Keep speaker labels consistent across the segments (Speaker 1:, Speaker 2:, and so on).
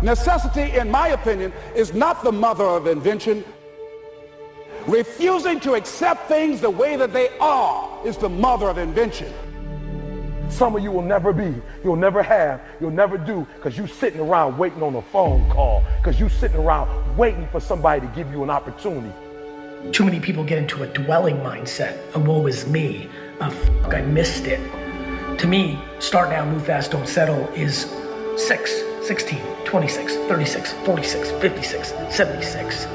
Speaker 1: Necessity, in my opinion, is not the mother of invention. Refusing to accept things the way that they are is the mother of invention.
Speaker 2: Some of you will never be, you'll never have, you'll never do, because you sitting around waiting on a phone call, because you sitting around waiting for somebody to give you an opportunity.
Speaker 3: Too many people get into a dwelling mindset, a woe is me, I missed it. To me, start now, move fast, don't settle is 6, 16, 26, 36, 46, 56, 76.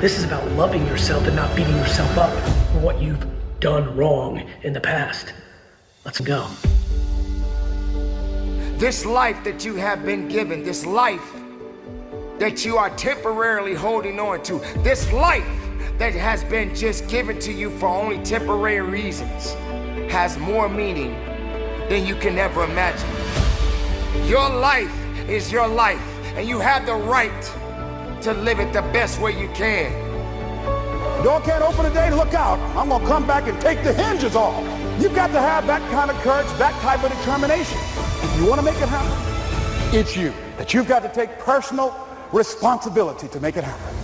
Speaker 3: This is about loving yourself and not beating yourself up for what you've done wrong in the past. Let's go.
Speaker 4: This life that you have been given, this life that you are temporarily holding on to, this life that has been just given to you for only temporary reasons, has more meaning than you can ever imagine. Your life is your life, and you have the right to live it the best way you can.
Speaker 1: Door can't open today, look out. I'm gonna come back and take the hinges off. You've got to have that kind of courage, that type of determination. If you want to make it happen, it's you. That you've got to take personal responsibility to make it happen.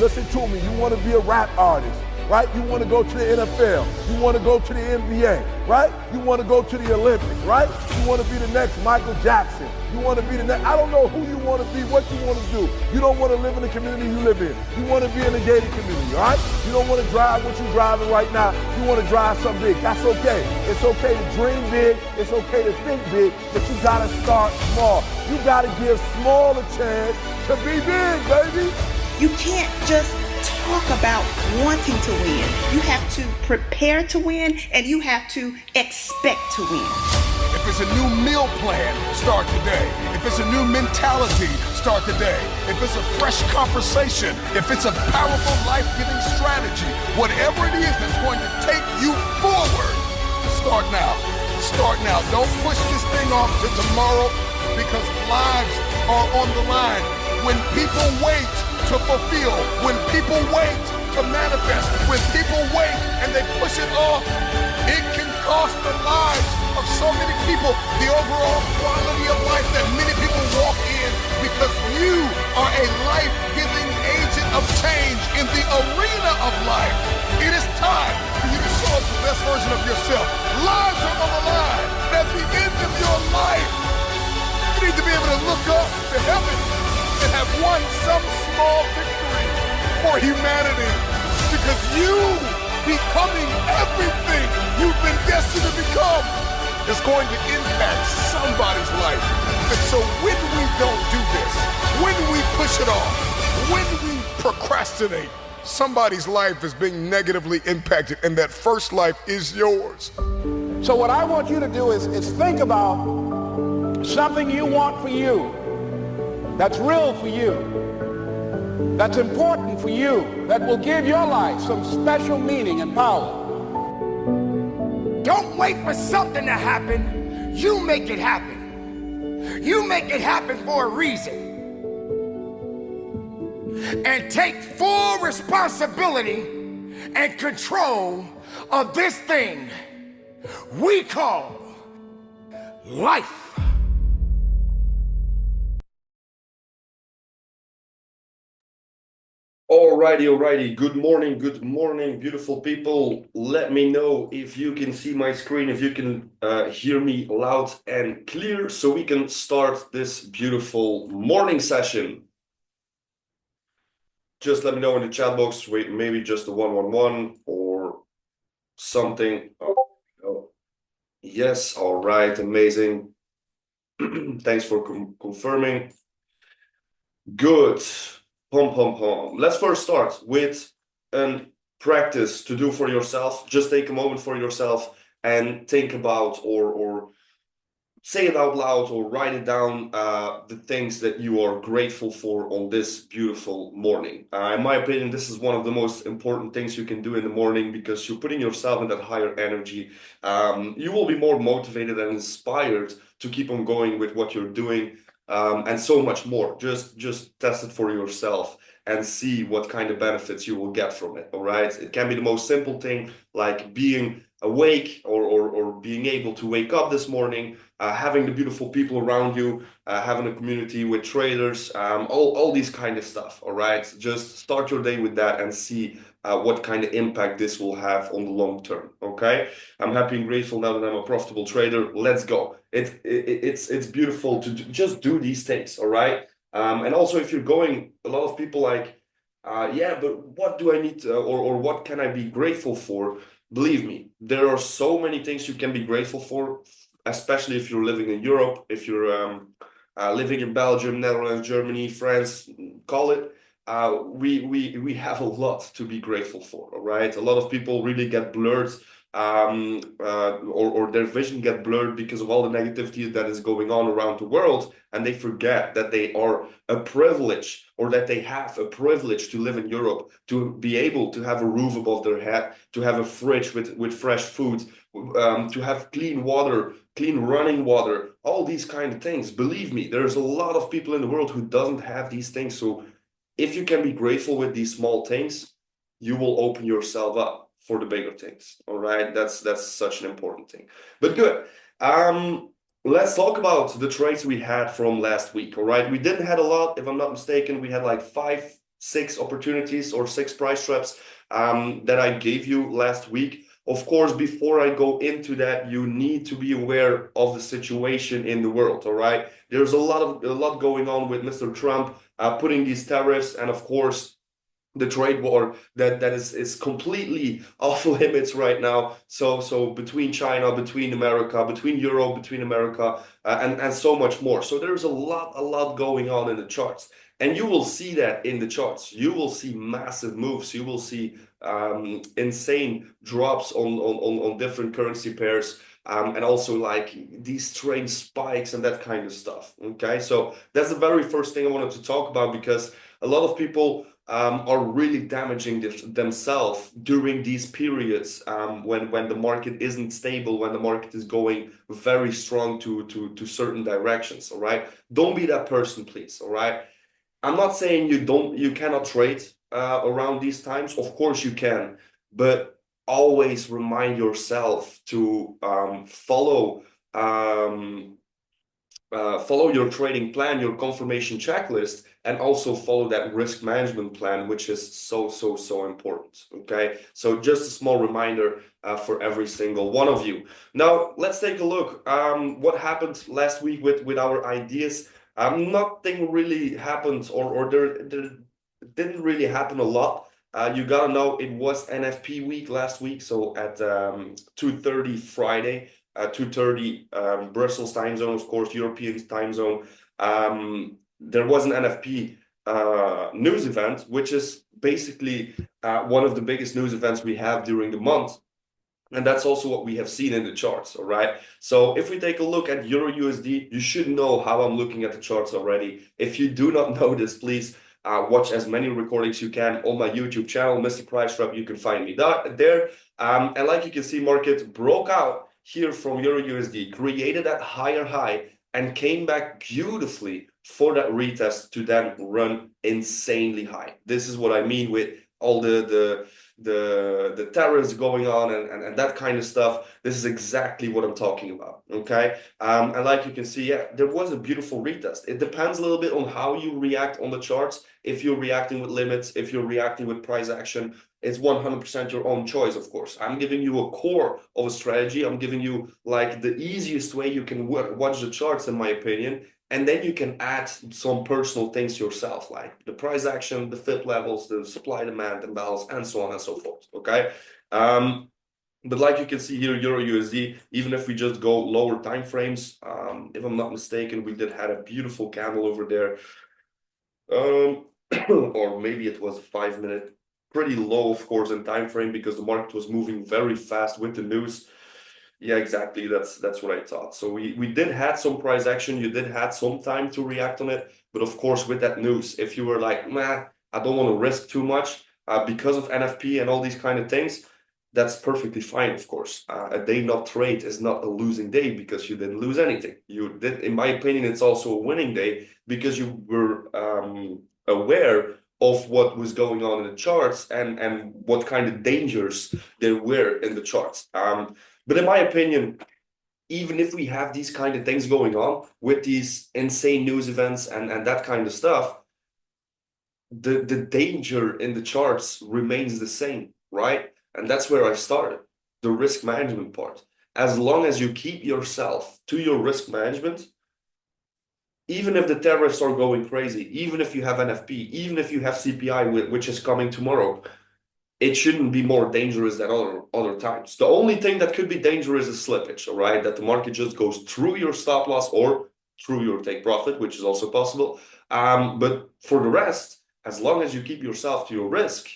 Speaker 2: Listen to me, you want to be a rap artist, right? You want to go to the NFL, you want to go to the NBA, right? You want to go to the Olympics, right? You want to be the next Michael Jackson. You want to be the next, I don't know who you want to be, what you want to do. You don't want to live in the community you live in. You want to be in a gated community, all right? You don't want to drive what you're driving right now. You want to drive something big. That's okay. It's okay to dream big. It's okay to think big, but you got to start small. You got to give small a chance to be big, baby.
Speaker 5: You can't just talk about wanting to win. You have to prepare to win, and you have to expect to win.
Speaker 6: If it's a new meal plan, start today. If it's a new mentality, start today. If it's a fresh conversation, if it's a powerful life-giving strategy, whatever it is that's going to take you forward, start now. Start now. Don't push this thing off to tomorrow, because lives are on the line. When people wait to fulfill, when people wait to manifest, when people wait and they push it off, it can cost the lives of so many people, the overall quality of life that many people walk in, because you are a life-giving agent of change in the arena of life. It is time for you to show up the best version of yourself. Lives are on the line. At the end of your life, you need to be able to look up to heaven and have won some small victory for humanity, because you becoming everything you've been destined to become is going to impact somebody's life. And so when we don't do this, when we push it off, when we procrastinate, somebody's life is being negatively impacted, and that first life is yours.
Speaker 1: So what I want you to do is think about something you want for you, that's real for you, that's important for you, that will give your life some special meaning and power.
Speaker 4: Don't wait for something to happen. You make it happen. You make it happen for a reason. And take full responsibility and control of this thing we call life.
Speaker 7: Alrighty. Good morning, beautiful people. Let me know if you can see my screen, if you can hear me loud and clear, so we can start this beautiful morning session. Just let me know in the chat box. Wait, maybe just a 111 or something. Oh, yes, all right, amazing. Thanks for confirming. Good. Let's first start with a practice to do for yourself. Just take a moment for yourself and think about or say it out loud or write it down, the things that you are grateful for on this beautiful morning. In my opinion, this is one of the most important things you can do in the morning, because you're putting yourself in that higher energy. You will be more motivated and inspired to keep on going with what you're doing. And so much more. Just test it for yourself and see what kind of benefits you will get from it. All right. It can be the most simple thing, like being awake or being able to wake up this morning, having the beautiful people around you, having a community with traders, all these kind of stuff. All right, just start your day with that and see what kind of impact this will have on the long term. Okay, I'm happy and grateful now that I'm a profitable trader. Let's go. It's beautiful to just do these things. All right, and also if you're going, a lot of people like, yeah, but what do I need to, or what can I be grateful for? Believe me, there are so many things you can be grateful for, especially if you're living in Europe, if you're living in Belgium, Netherlands, Germany, France, call it. We have a lot to be grateful for. All right, a lot of people really get blurred, or their vision get blurred because of all the negativity that is going on around the world, and they forget that they are a privilege, or that they have a privilege to live in Europe, to be able to have a roof above their head, to have a fridge with fresh food, to have clean water, clean running water, all these kind of things. Believe me, there's a lot of people in the world who doesn't have these things. So if you can be grateful with these small things, you will open yourself up for the bigger things. All right, that's such an important thing. But good. Let's talk about the trades we had from last week. All right, we didn't had a lot, if I'm not mistaken. We had like 5, 6 opportunities or 6 price traps that I gave you last week. Of course, before I go into that, you need to be aware of the situation in the world. All right, there's a lot going on with Mr. Trump putting these tariffs, and of course the trade war that is completely off limits right now. So between China, between America, between Europe, between America, and so much more. So there's a lot going on in the charts, and you will see that in the charts. You will see massive moves. You will see insane drops on different currency pairs. And also like these strange spikes and that kind of stuff. Okay, so that's the very first thing I wanted to talk about, because a lot of people are really damaging themselves during these periods when the market isn't stable, when the market is going very strong to certain directions. All right, don't be that person, please. All right, I'm not saying you cannot trade around these times. Of course you can, but always remind yourself to follow your trading plan, your confirmation checklist, and also follow that risk management plan, which is so important. Okay, so just a small reminder for every single one of you. Now let's take a look what happened last week with our ideas. Nothing really happened, or there didn't really happen a lot. You gotta know it was NFP week last week, so at 2:30 Friday, 2:30 Brussels time zone, of course, European time zone. There was an NFP news event, which is basically one of the biggest news events we have during the month. And that's also what we have seen in the charts, all right? So if we take a look at Euro USD, you should know how I'm looking at the charts already. If you do not know this, please watch as many recordings you can on my YouTube channel, Mr.Pricetrap. You can find me there. And like you can see, market broke out here from Euro USD, created that higher high, and came back beautifully for that retest to then run insanely high. This is what I mean with all the tariffs going on and that kind of stuff. This is exactly what I'm talking about. Okay, and like you can see, yeah, there was a beautiful retest. It depends a little bit on how you react on the charts. If you're reacting with limits, if you're reacting with price action, it's 100% your own choice. Of course, I'm giving you a core of a strategy. I'm giving you like the easiest way you can watch the charts, in my opinion. And then you can add some personal things yourself, like the price action, the fit levels, the supply demand imbalance, and so on and so forth. Okay. But like you can see here, Euro USD, even if we just go lower time frames, if I'm not mistaken, we did have a beautiful candle over there. Or maybe it was a 5-minute, pretty low, of course, in time frame, because the market was moving very fast with the news. Yeah, exactly. That's what I thought. So we did had some price action. You did had some time to react on it, but of course, with that news, if you were like, nah, I don't want to risk too much because of NFP and all these kind of things, that's perfectly fine. Of course, a day not trade is not a losing day because you didn't lose anything. You did, in my opinion, it's also a winning day because you were aware of what was going on in the charts and what kind of dangers there were in the charts. But in my opinion, even if we have these kind of things going on with these insane news events and that kind of stuff, the danger in the charts remains the same, right? And that's where I started, the risk management part. As long as you keep yourself to your risk management, even if the tariffs are going crazy, even if you have NFP, even if you have CPI, which is coming tomorrow, it shouldn't be more dangerous than other times. The only thing that could be dangerous is slippage, all right? That the market just goes through your stop loss or through your take profit, which is also possible. But for the rest, as long as you keep yourself to your risk,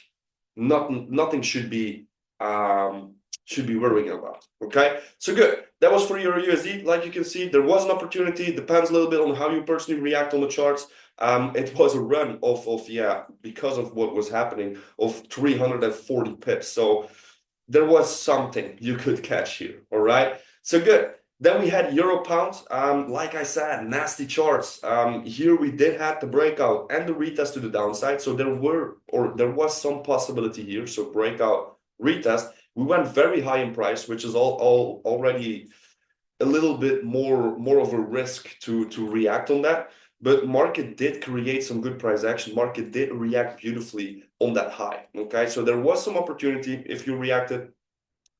Speaker 7: nothing should be worrying about. Okay, so good. That was for your USD. Like you can see, there was an opportunity. Depends a little bit on how you personally react on the charts. It was a run of yeah, because of what was happening, of 340 pips. So there was something you could catch here. All right, so good. Then we had Euro Pound. Like I said, nasty charts. Here we did have the breakout and the retest to the downside. So there was some possibility here. So breakout, retest. We went very high in price, which is all already a little bit more of a risk to react on that. But market did create some good price action. Market did react beautifully on that high. Okay, so there was some opportunity if you reacted.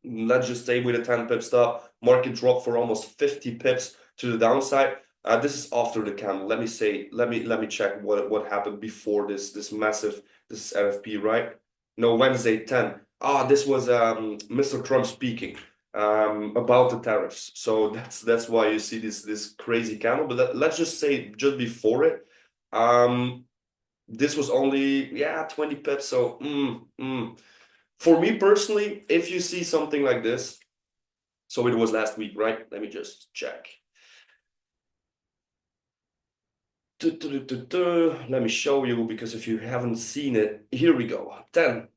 Speaker 7: Let's just stay with a 10 pip stop. Market dropped for almost 50 pips to the downside. This is after the candle. Let me check what happened before this massive NFP, right? No, Wednesday 10. This was Mr. Trump speaking about the tariffs. So that's why you see this crazy candle. But let's just say just before it, this was only 20 pips. So for me personally, if you see something like this, so it was last week, right? Let me just check. Let me show you, because if you haven't seen it, here we go. 10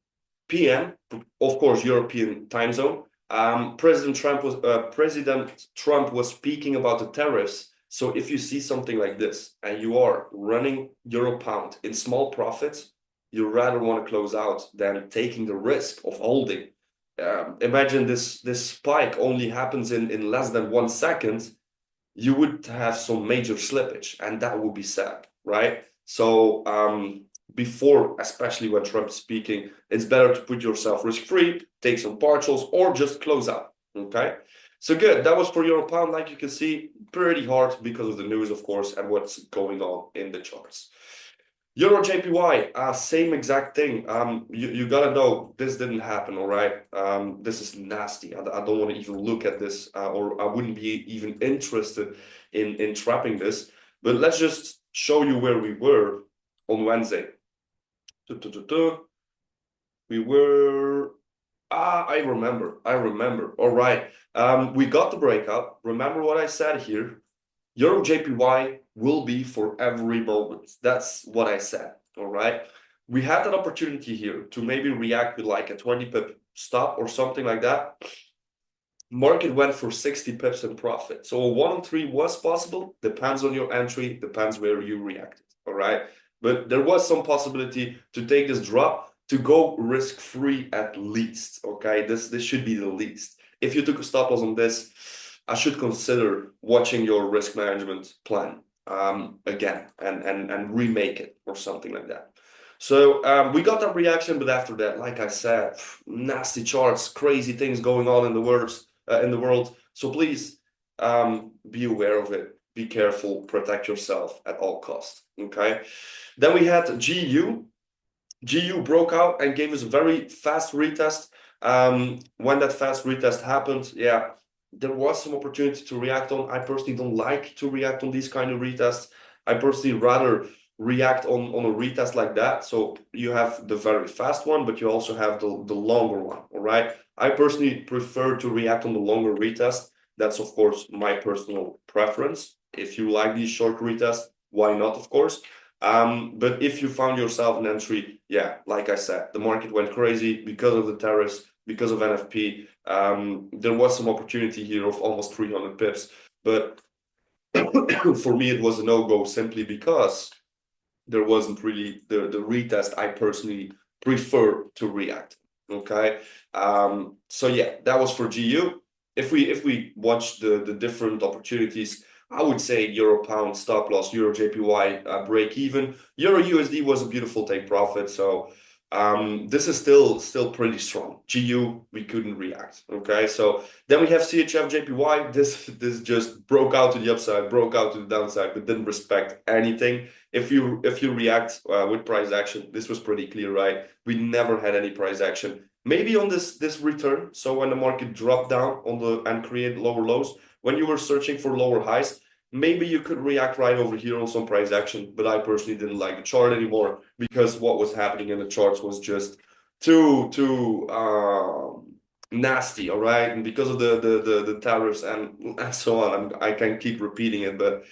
Speaker 7: p.m. of course, European time zone. President Trump was speaking about the tariffs. So if you see something like this and you are running Euro Pound in small profits, you rather want to close out than taking the risk of holding. Imagine this spike only happens in less than 1 second. You would have some major slippage, and that would be sad, right? So before, especially when Trump is speaking, it's better to put yourself risk-free, take some partials, or just close out, okay? So good, that was for Euro Pound. Like you can see, pretty hard because of the news, of course, and what's going on in the charts. Euro JPY, same exact thing. You gotta know this didn't happen, all right? This is nasty. I don't want to even look at this, or I wouldn't be even interested in trapping this. But let's just show you where we were on Wednesday. We were, I remember. All right. We got the breakout. Remember what I said here. Euro JPY will be for every moment. That's what I said, all right? We had that opportunity here to maybe react with like a 20 pip stop or something like that. Market went for 60 pips in profit. So a 1 on 3 was possible. Depends on your entry, depends where you reacted, all right? But there was some possibility to take this drop to go risk-free at least, okay? This should be the least. If you took a stop loss on this, I should consider watching your risk management plan again and remake it or something like that. So we got that reaction, but after that, like I said, nasty charts, crazy things going on in the world. So please be aware of it. Be careful. Protect yourself at all costs. Okay. Then we had GU. GU broke out and gave us a very fast retest. When that fast retest happened, yeah, there was some opportunity to react on. I personally don't like to react on these kind of retests. I personally rather react on a retest like that. So you have the very fast one, but you also have the longer one, all right? I personally prefer to react on the longer retest. That's, of course, my personal preference. If you like these short retests, why not, of course? But if you found yourself an entry, yeah, like I said, the market went crazy because of the tariffs, because of NFP. There was some opportunity here of almost 300 pips, but for me, it was a no-go simply because there wasn't really the retest I personally prefer to react. Okay, so yeah, that was for GU. If we watch the different opportunities, I would say euro pound stop loss, euro JPY break even, euro USD was a beautiful take profit. So this is still pretty strong. GU, we couldn't react. Okay, so then we have CHF JPY. This just broke out to the upside, broke out to the downside, but didn't respect anything. If you react with price action, this was pretty clear, right? We never had any price action. Maybe on this return, so when the market dropped down on the and create lower lows, when you were searching for lower highs, maybe you could react right over here on some price action. But I personally didn't like the chart anymore because what was happening in the charts was just too nasty, all right? And because of the tariffs and so on, I can keep repeating it, but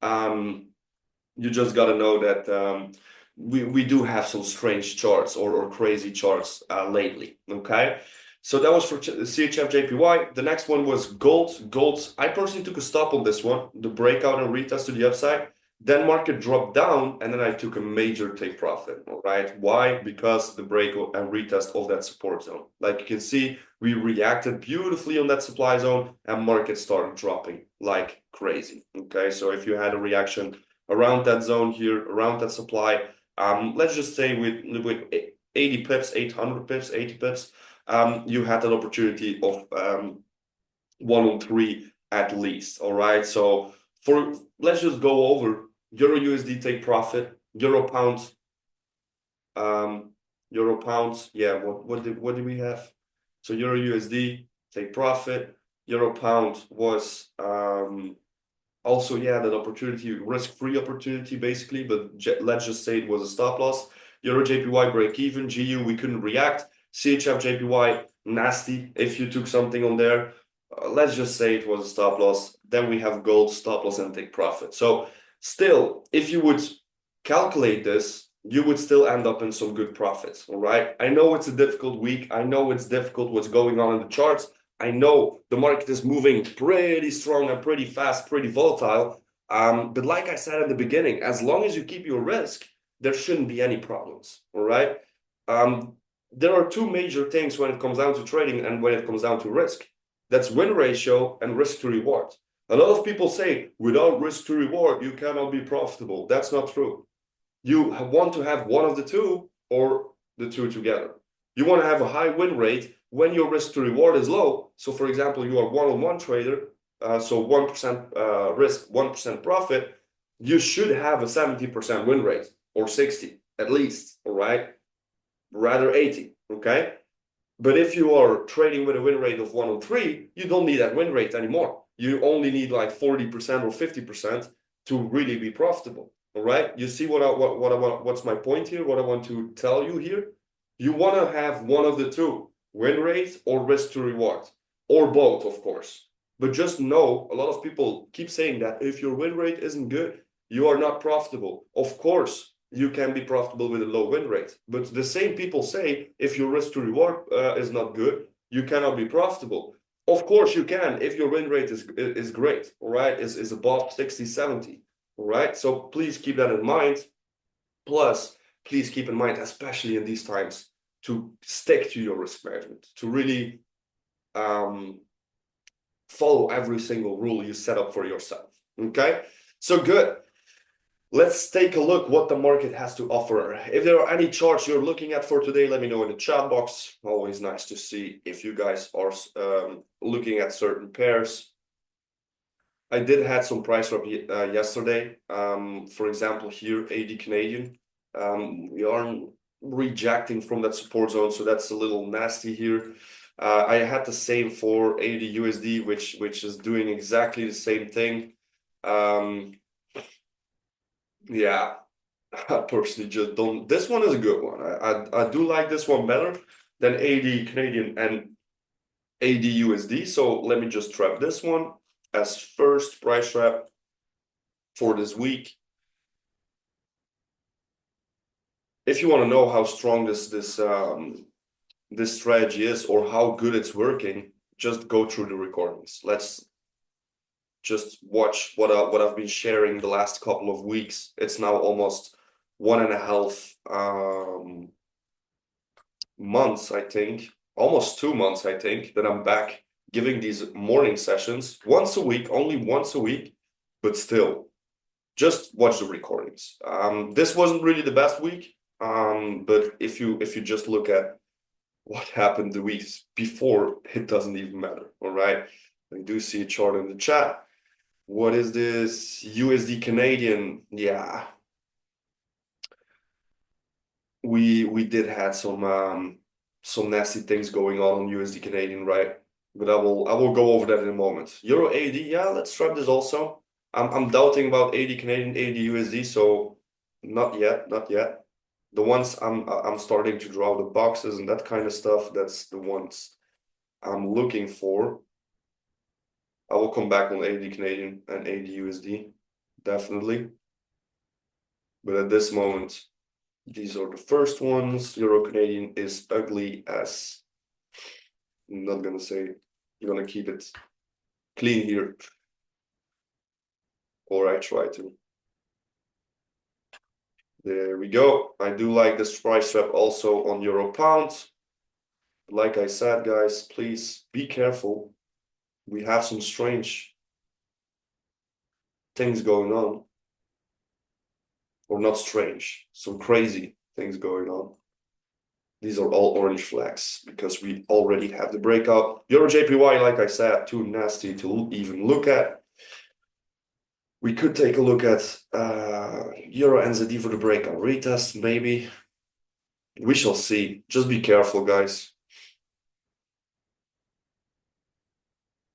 Speaker 7: you just got to know that we do have some strange charts or crazy charts lately. Okay, so that was for CHF JPY. The next one was gold. Gold, I personally took a stop on this one, the breakout and retest to the upside. Then market dropped down, and then I took a major take profit. All right, why? Because the break and retest of that support zone. Like you can see, we reacted beautifully on that supply zone, and market started dropping like crazy. Okay, so if you had a reaction around that zone here, around that supply, let's just say with 80 pips, 800 pips, 80 pips, you had an opportunity of 103 at least. All right, so let's just go over euro USD take profit, euro pound, yeah, what did we have? So euro USD take profit, euro pound was also, yeah, that opportunity, risk-free opportunity, basically, but let's just say it was a stop loss. Euro JPY break even, GU, we couldn't react. CHF JPY, nasty if you took something on there. Let's just say it was a stop loss. Then we have gold, stop loss, and take profit. So still, if you would calculate this, you would still end up in some good profits, all right? I know it's a difficult week. I know it's difficult what's going on in the charts. I know the market is moving pretty strong and pretty fast, pretty volatile. But like I said at the beginning, as long as you keep your risk, there shouldn't be any problems, all right? There are two major things when it comes down to trading and when it comes down to risk. That's win ratio and risk to reward. A lot of people say, without risk to reward, you cannot be profitable. That's not true. You want to have one of the two or the two together. You want to have a high win rate when your risk to reward is low. So for example, you are one-on-one trader, so 1% risk, 1% profit, you should have a 70% win rate or 60 at least, all right? Rather 80, okay? But if you are trading with a win rate of 103, you don't need that win rate anymore. You only need like 40% or 50% to really be profitable, all right? You see what's my point here, what I want to tell you here? You want to have one of the two, win rate or risk to reward, or both, of course. But just know, a lot of people keep saying that if your win rate isn't good, you are not profitable. Of course, you can be profitable with a low win rate. But the same people say, if your risk to reward is not good, you cannot be profitable. Of course you can, if your win rate is great, all right, is above 60, 70, all right? So please keep that in mind. Plus, please keep in mind, especially in these times, to stick to your risk management, to really follow every single rule you set up for yourself, okay? So good. Let's take a look what the market has to offer. If there are any charts you're looking at for today, let me know in the chat box. Always nice to see if you guys are looking at certain pairs. I did had some price drop yesterday. For example, here, AD Canadian. We are rejecting from that support zone, so that's a little nasty here. I had the same for AD USD, which is doing exactly the same thing. Yeah, I personally just don't. This one is a good one. I do like this one better than AD Canadian and AD USD. So let me just trap this one as first price trap for this week. If you want to know how strong this strategy is or how good it's working, just go through the recordings. Let's just watch what I've been sharing the last couple of weeks. It's now almost 1.5 months, I think, almost 2 months, I think, that I'm back giving these morning sessions once a week, only once a week, but still, just watch the recordings. This wasn't really the best week, but if you just look at what happened the weeks before, it doesn't even matter. All right, I do see a chart in the chat. What is this? USD Canadian? Yeah, we did have some nasty things going on USD Canadian, right? But I will go over that in a moment. Euro AD, yeah, let's try this also. I'm doubting about 80 Canadian, 80 USD, so not yet, not yet. The ones I'm starting to draw the boxes and that kind of stuff, that's the ones I'm looking for. I will come back on 80 Canadian and 80 USD, definitely. But at this moment, these are the first ones. Euro Canadian is ugly as, I'm not gonna say, I'm gonna keep it clean here. Or I try to. There we go. I do like this price trap also on Euro Pound. Like I said, guys, please be careful. We have some strange things going on. Or not strange, some crazy things going on. These are all orange flags because we already have the breakout. Euro JPY, like I said, too nasty to even look at. We could take a look at Euro NZD for the breakout retest, maybe. We shall see. Just be careful, guys.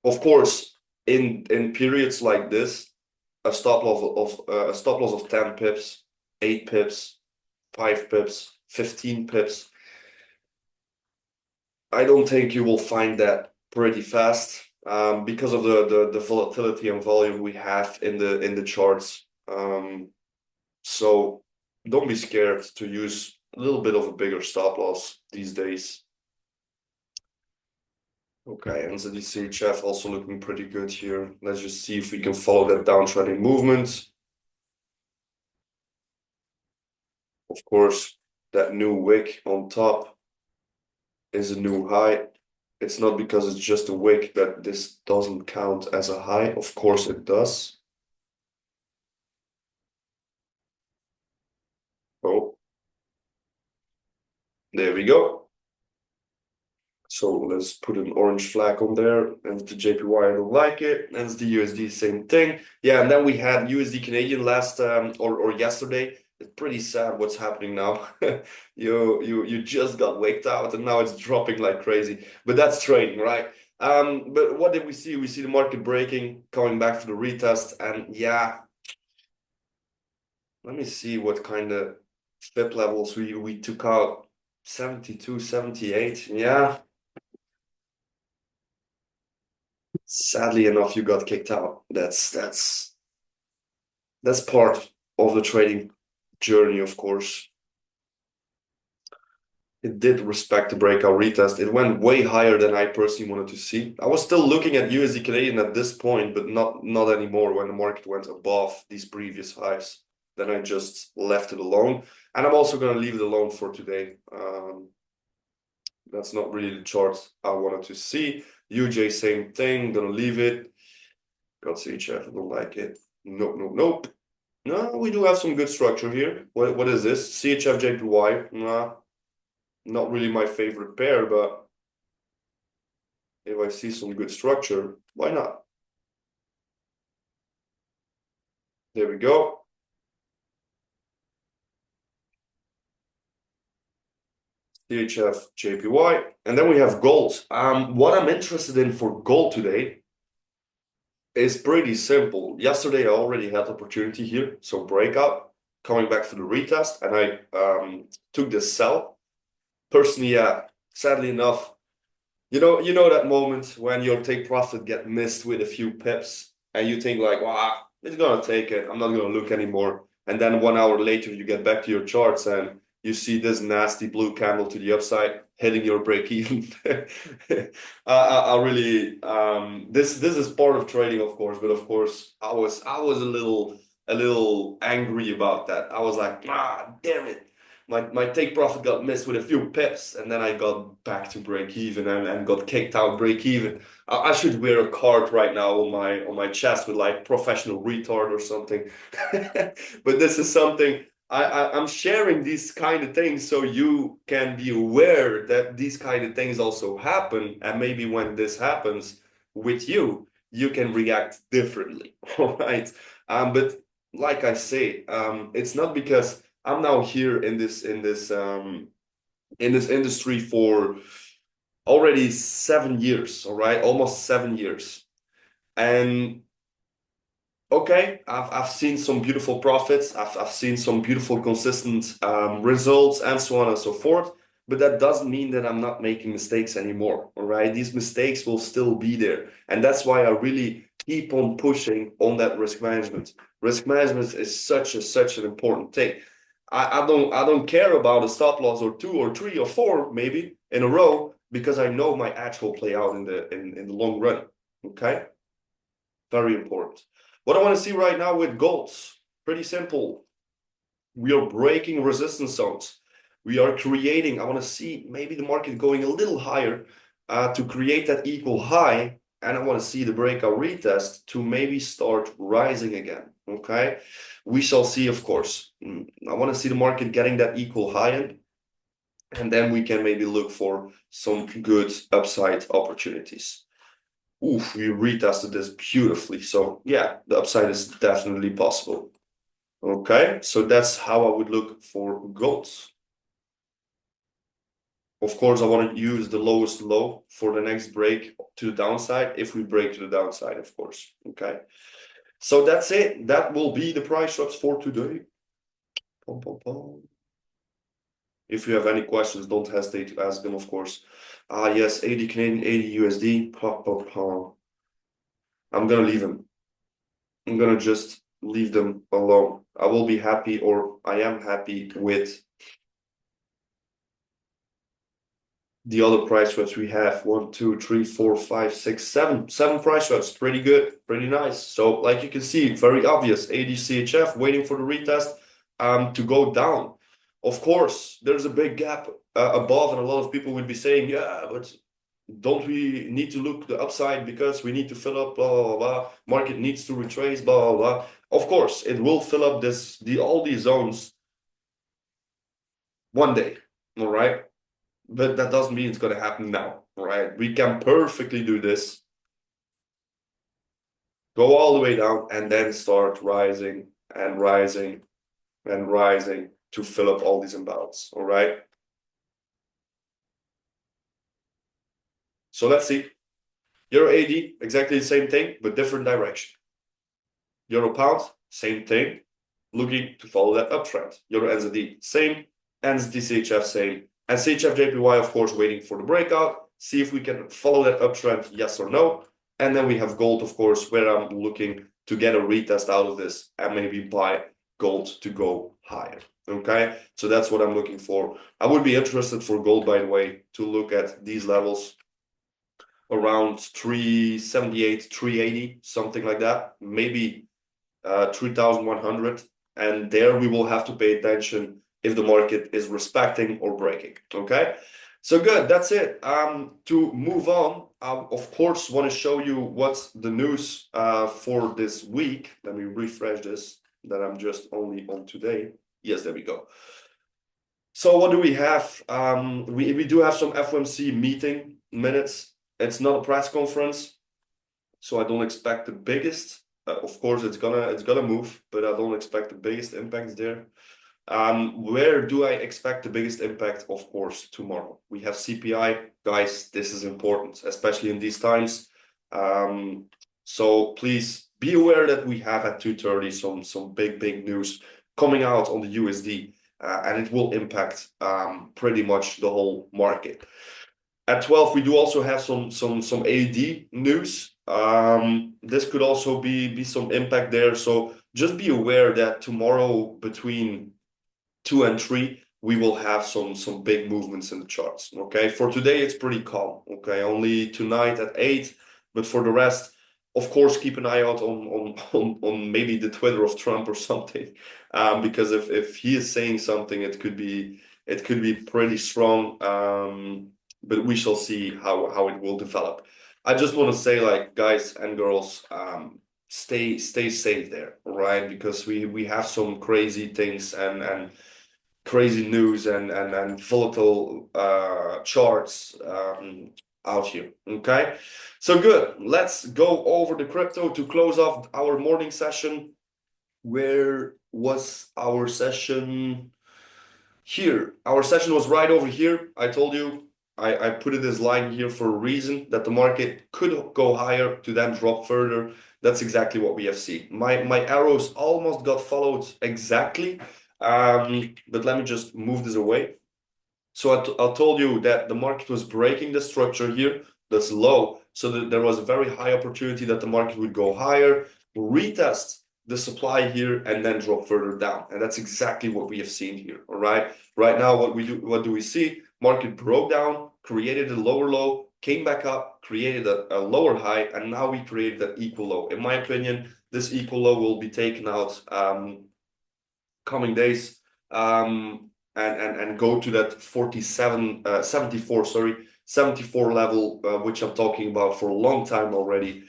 Speaker 7: Of course, in periods like this, a stop loss of 10 pips, 8 pips, 5 pips, 15 pips. I don't think you will find that pretty fast because of the volatility and volume we have in the charts. So don't be scared to use a little bit of a bigger stop loss these days. Okay, and the CHF also looking pretty good here. Let's just see if we can follow that downtrending movement. Of course, that new wick on top is a new high. It's not because it's just a wick that this doesn't count as a high. Of course it does. Oh, there we go. So let's put an orange flag on there. And the JPY, I don't like it. And it's the USD, same thing. Yeah, and then we had USD Canadian last or yesterday. It's pretty sad what's happening now. You just got waked out and now it's dropping like crazy. But that's trading, right? But what did we see? We see the market breaking, coming back for the retest, and yeah. Let me see what kind of FIP levels we took out. 72, 78. Yeah. Sadly enough, you got kicked out. That's part of the trading journey, of course. It did respect the breakout retest. It went way higher than I personally wanted to see. I was still looking at USD Canadian at this point, but not anymore when the market went above these previous highs. Then I just left it alone. And I'm also going to leave it alone for today. That's not really the chart I wanted to see. UJ, same thing, gonna leave it. Got CHF, I don't like it. Nope, nope, nope. No, we do have some good structure here. What is this? CHF JPY. Nah, not really my favorite pair, but if I see some good structure, why not? There we go. CHF JPY. And then we have gold. What I'm interested in for gold today is pretty simple. Yesterday, I already had opportunity here. So breakout, coming back for the retest, and I took this sell. Personally, yeah, sadly enough, you know that moment when your take profit get missed with a few pips and you think like, wow, it's gonna take it. I'm not gonna look anymore. And then 1 hour later, you get back to your charts and you see this nasty blue candle to the upside hitting your break even. I really this is part of trading, of course, but of course I was a little a little angry about that. I was like, ah, damn it. My take profit got missed with a few pips, and then I got back to break even and got kicked out break even. I should wear a card right now on my chest with like professional retard or something. But this is something I'm sharing these kind of things so you can be aware that these kind of things also happen, and maybe when this happens with you, you can react differently. All right. But like I say, it's not because I'm now here in this industry for already 7 years, all right, almost 7 years. And okay, I've seen some beautiful profits, I've seen some beautiful consistent results and so on and so forth. But that doesn't mean that I'm not making mistakes anymore, all right? These mistakes will still be there. And that's why I really keep on pushing on that risk management. Risk management is such an important thing. I don't care about a stop loss or 2 or 3 or 4 maybe in a row, because I know my edge will play out in the long run. Okay? Very important. What I want to see right now with golds, pretty simple. We are breaking resistance zones. We are creating, I want to see maybe the market going a little higher to create that equal high. And I want to see the breakout retest to maybe start rising again. Okay. We shall see, of course. I want to see the market getting that equal high end. And then we can maybe look for some good upside opportunities. Oof, we retested this beautifully. So yeah, the upside is definitely possible. Okay, so that's how I would look for golds. Of course, I want to use the lowest low for the next break to the downside, if we break to the downside, of course. Okay, so that's it. That will be the price shots for today. Pom, pom, pom. If you have any questions, don't hesitate to ask them, of course. Yes, 80 Canadian, 80 USD. Pop, pop, pop. I'm gonna leave them. I'm gonna just leave them alone. I will be happy, or I am happy with the other price swaps we have. 1, 2, 3, 4, 5, 6, 7. 7 price swaps. Pretty good, pretty nice. So like you can see, very obvious. AD CHF waiting for the retest to go down. Of course, there's a big gap above, and a lot of people would be saying, yeah, but don't we need to look the upside because we need to fill up, blah, blah, blah. Market needs to retrace, blah, blah, blah. Of course, it will fill up all these zones one day, all right? But that doesn't mean it's going to happen now, all right? We can perfectly do this. Go all the way down and then start rising and rising and rising to fill up all these imbalance, all right? So let's see. Euro AD, exactly the same thing, but different direction. Euro pound, same thing, looking to follow that uptrend. Euro NZD, same. NZD CHF, same. And CHF JPY, of course, waiting for the breakout. See if we can follow that uptrend, yes or no. And then we have gold, of course, where I'm looking to get a retest out of this and maybe buy gold to go higher. Okay, so that's what I'm looking for. I would be interested for gold, by the way, to look at these levels around 378, 380, something like that, maybe 3,100. And there we will have to pay attention if the market is respecting or breaking. Okay, so good, that's it. To move on, I of course want to show you what's the news for this week. Let me refresh this, that I'm just only on today. Yes, there we go. So what do we have? We do have some FOMC meeting minutes. It's not a press conference, so I don't expect the biggest. Of course, it's gonna move, but I don't expect the biggest impacts there. Where do I expect the biggest impact? Of course, tomorrow. We have CPI. Guys, this is important, especially in these times. So please be aware that we have at 2:30 some big news coming out on the USD, and it will impact pretty much the whole market. At 12, we do also have some AUD news. This could also be some impact there. So just be aware that tomorrow between 2 and 3, we will have some big movements in the charts. Okay, for today it's pretty calm. Okay, only tonight at 8, but for the rest, Of course, keep an eye out on maybe the Twitter of Trump or something, because if he is saying something, it could be pretty strong. But we shall see how it will develop. I just want to say, like, guys and girls, stay safe there, all right? Because we have some crazy things and crazy news and volatile charts out here. Okay, so good. Let's go over the crypto to close off our morning session. Where was our session? Here. Our session was right over here. I told you I put it this line here for a reason, that the market could go higher to then drop further. That's exactly what we have seen. My arrows almost got followed exactly. But let me just move this away. So I told you that the market was breaking the structure here, that's low. So that there was a very high opportunity that the market would go higher, retest the supply here, and then drop further down. And that's exactly what we have seen here. All right. Right now, what do we see? Market broke down, created a lower low, came back up, created a lower high, and now we created an equal low. In my opinion, this equal low will be taken out coming days. And go to that 74 level, which I'm talking about for a long time already.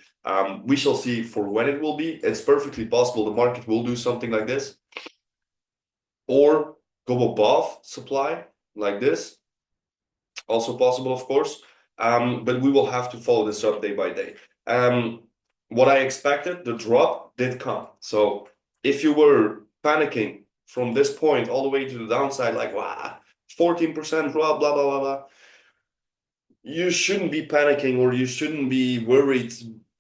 Speaker 7: We shall see for when it will be. It's perfectly possible the market will do something like this, or go above supply like this. Also possible, of course. But we will have to follow this up day by day. What I expected, the drop did come. So if you were panicking from this point all the way to the downside, like, wow, 14% drop, blah, blah, blah, blah, you shouldn't be panicking, or you shouldn't be worried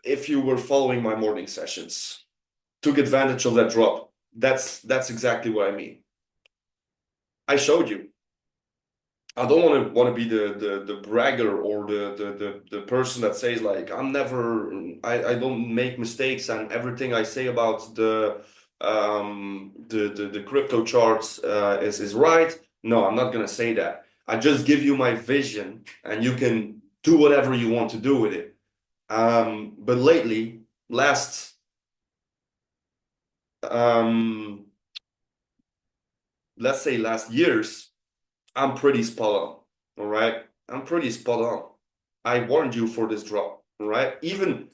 Speaker 7: if you were following my morning sessions. Took advantage of that drop. That's exactly what I mean. I showed you. I don't want to be the bragger or the person that says, like, I don't make mistakes and everything I say about the crypto charts is right. No, I'm not gonna say that. I just give you my vision, and you can do whatever you want to do with it. But lately, let's say last years, I'm pretty spot on. All right, I'm pretty spot on. I warned you for this drop. All right, even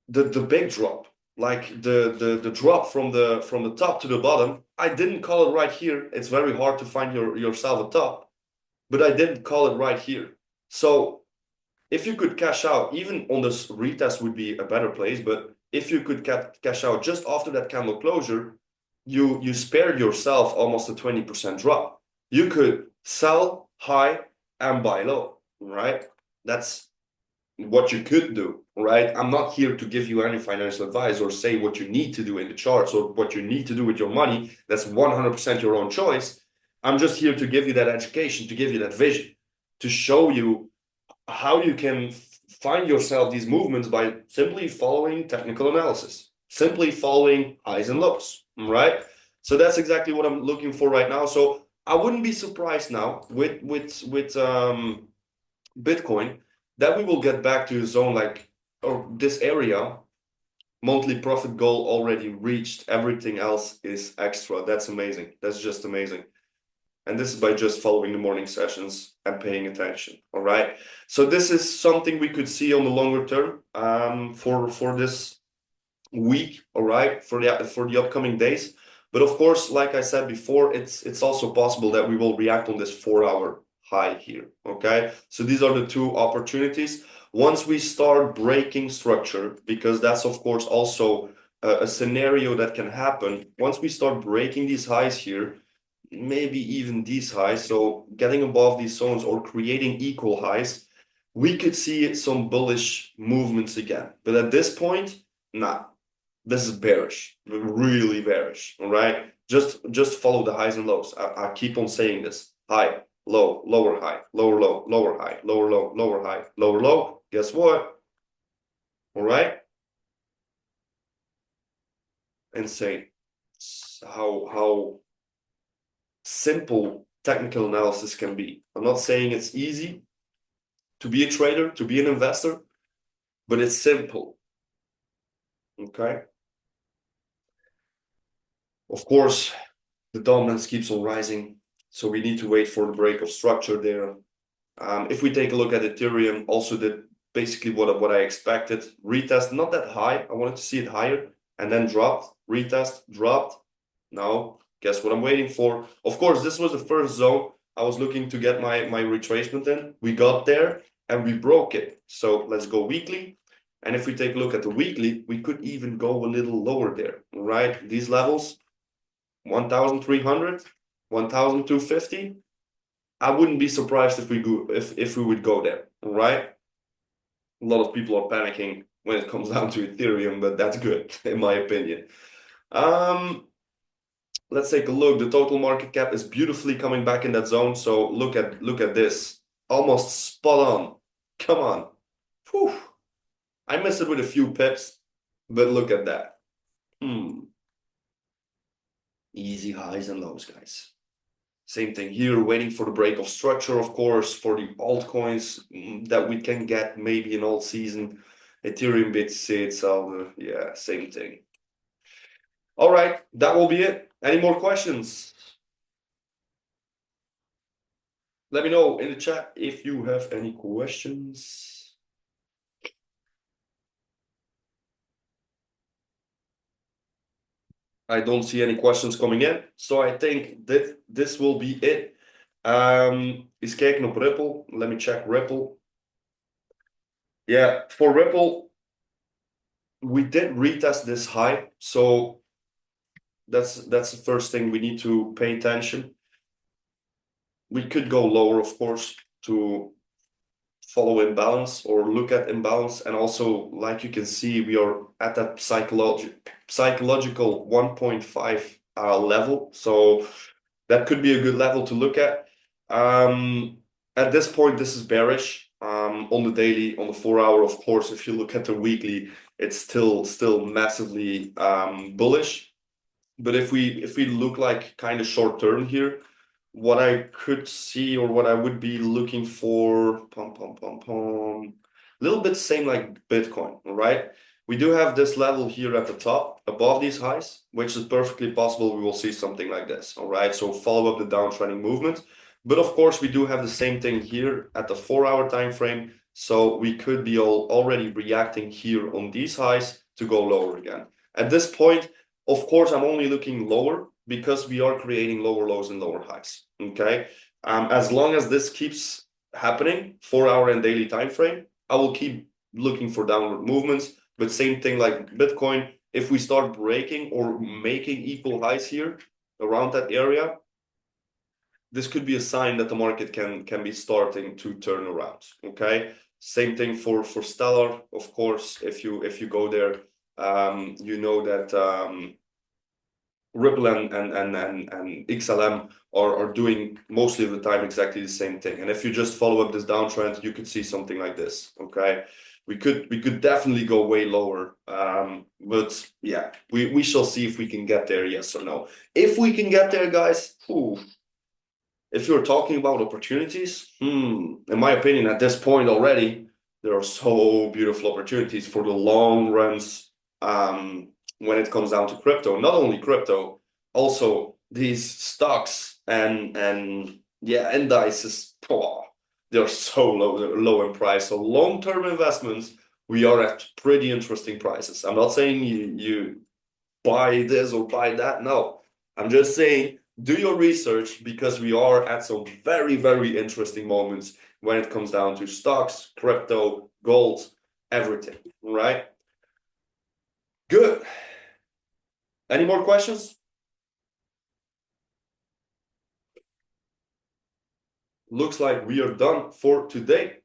Speaker 7: the big drop, like the drop from the top to the bottom, I didn't call it right here. It's very hard to find yourself a top, but I didn't call it right here. So if you could cash out, even on this retest would be a better place, but if you could cash out just after that candle closure, you spared yourself almost a 20% drop. You could sell high and buy low, right? That's what you could do, right? I'm not here to give you any financial advice or say what you need to do in the charts or what you need to do with your money. That's 100% your own choice. I'm just here to give you that education, to give you that vision, to show you how you can find yourself these movements by simply following technical analysis, simply following highs and lows, right? So that's exactly what I'm looking for right now. So I wouldn't be surprised now with Bitcoin that we will get back to a zone like, or this area. Monthly profit goal already reached. Everything else is extra. That's amazing. That's just amazing. And this is by just following the morning sessions and paying attention. All right. So this is something we could see on the longer term for this week. All right. For the upcoming days. But of course, like I said before, it's also possible that we will react on this 4-hour high here. Okay. So these are the two opportunities. Once we start breaking structure, because that's of course also a scenario that can happen. Once we start breaking these highs here, maybe even these highs, so getting above these zones or creating equal highs, we could see some bullish movements again. But at this point, nah, this is bearish, really bearish. All right, just follow the highs and lows. I keep on saying this: high, low, lower high, lower low, lower high, lower low, lower high, lower low. Guess what? All right, insane. How simple technical analysis can be. I'm not saying it's easy to be a trader, to be an investor, but it's simple. Okay. Of course, the dominance keeps on rising, so we need to wait for the break of structure there. If we take a look at Ethereum, also did basically what I expected. Retest, not that high. I wanted to see it higher, and then dropped. Retest, dropped. Now, guess what I'm waiting for? Of course, this was the first zone I was looking to get my retracement in. We got there, and we broke it. So let's go weekly. And if we take a look at the weekly, we could even go a little lower there, right? These levels, 1,300, 1,250. I wouldn't be surprised if we go if we would go there, right? A lot of people are panicking when it comes down to Ethereum, but that's good in my opinion. Let's take a look. The total market cap is beautifully coming back in that zone. So look at this, almost spot on. Come on. Whew. I missed it with a few pips, but look at that. Easy highs and lows, guys. Same thing here, waiting for the break of structure, of course, for the altcoins that we can get maybe in all season. Ethereum, BTC itself, yeah, same thing. All right, that will be it. Any more questions? Let me know in the chat if you have any questions. I don't see any questions coming in, so I think that this will be it. Eens kijken op Ripple. Let me check Ripple. Yeah, for Ripple, we did retest this high, so that's the first thing we need to pay attention. We could go lower, of course, to follow imbalance or look at imbalance, and also, like you can see, we are at that psychological 1.5 level, so that could be a good level to look at. At this point, this is bearish. On the daily, on the 4-hour, of course, if you look at the weekly, it's still massively bullish. But if we look like kind of short term here, what I could see or what I would be looking for, a little bit same like Bitcoin, all right? We do have this level here at the top above these highs, which is perfectly possible we will see something like this, all right? So follow up the downtrending movement. But of course, we do have the same thing here at the 4-hour time frame. So we could be already reacting here on these highs to go lower again. At this point, of course, I'm only looking lower because we are creating lower lows and lower highs, okay? As long as this keeps happening, 4-hour and daily time frame, I will keep looking for downward movements. But same thing like Bitcoin, if we start breaking or making equal highs here around that area, this could be a sign that the market can be starting to turn around, okay? Same thing for Stellar, of course. If you go there, you know that Ripple and XLM are doing mostly of the time exactly the same thing. And if you just follow up this downtrend, you could see something like this, okay? We could definitely go way lower, but yeah, we shall see if we can get there, yes or no. If we can get there, guys, if you're talking about opportunities, in my opinion, at this point already, there are so beautiful opportunities for the long runs when it comes down to crypto. Not only crypto, also these stocks and indices. They're so low in price. So long-term investments, we are at pretty interesting prices. I'm not saying you buy this or buy that. No, I'm just saying, do your research, because we are at some very, very interesting moments when it comes down to stocks, crypto, gold, everything, right? Good. Any more questions? Looks like we are done for today.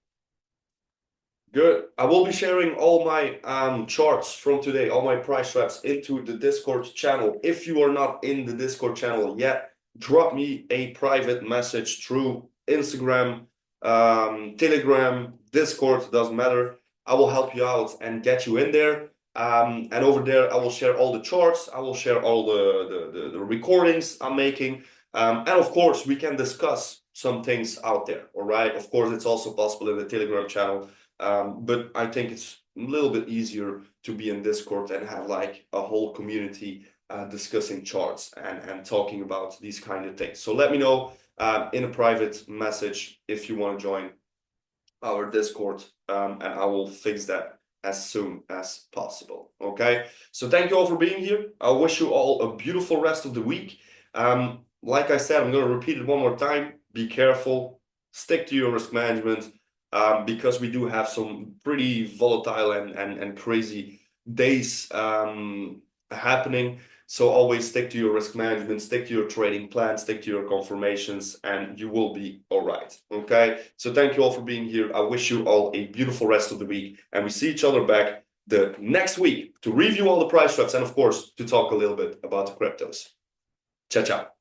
Speaker 7: Good. I will be sharing all my charts from today, all my price traps into the Discord channel. If you are not in the Discord channel yet, drop me a private message through Instagram, Telegram, Discord, doesn't matter. I will help you out and get you in there. And over there, I will share all the charts. I will share all the recordings I'm making. And of course, we can discuss some things out there, all right? Of course, it's also possible in the Telegram channel. But I think it's little bit easier to be in Discord and have like a whole community discussing charts and talking about these kind of things. So let me know in a private message if you want to join our Discord, and I will fix that as soon as possible. Okay, so thank you all for being here. I wish you all a beautiful rest of the week. Like I said, I'm going to repeat it one more time. Be careful, stick to your risk management, because we do have some pretty volatile and crazy days happening. So always stick to your risk management, stick to your trading plan, stick to your confirmations, and you will be all right. Okay, so thank you all for being here. I wish you all a beautiful rest of the week, and we see each other back the next week to review all the price traps and of course to talk a little bit about the cryptos. Ciao, ciao.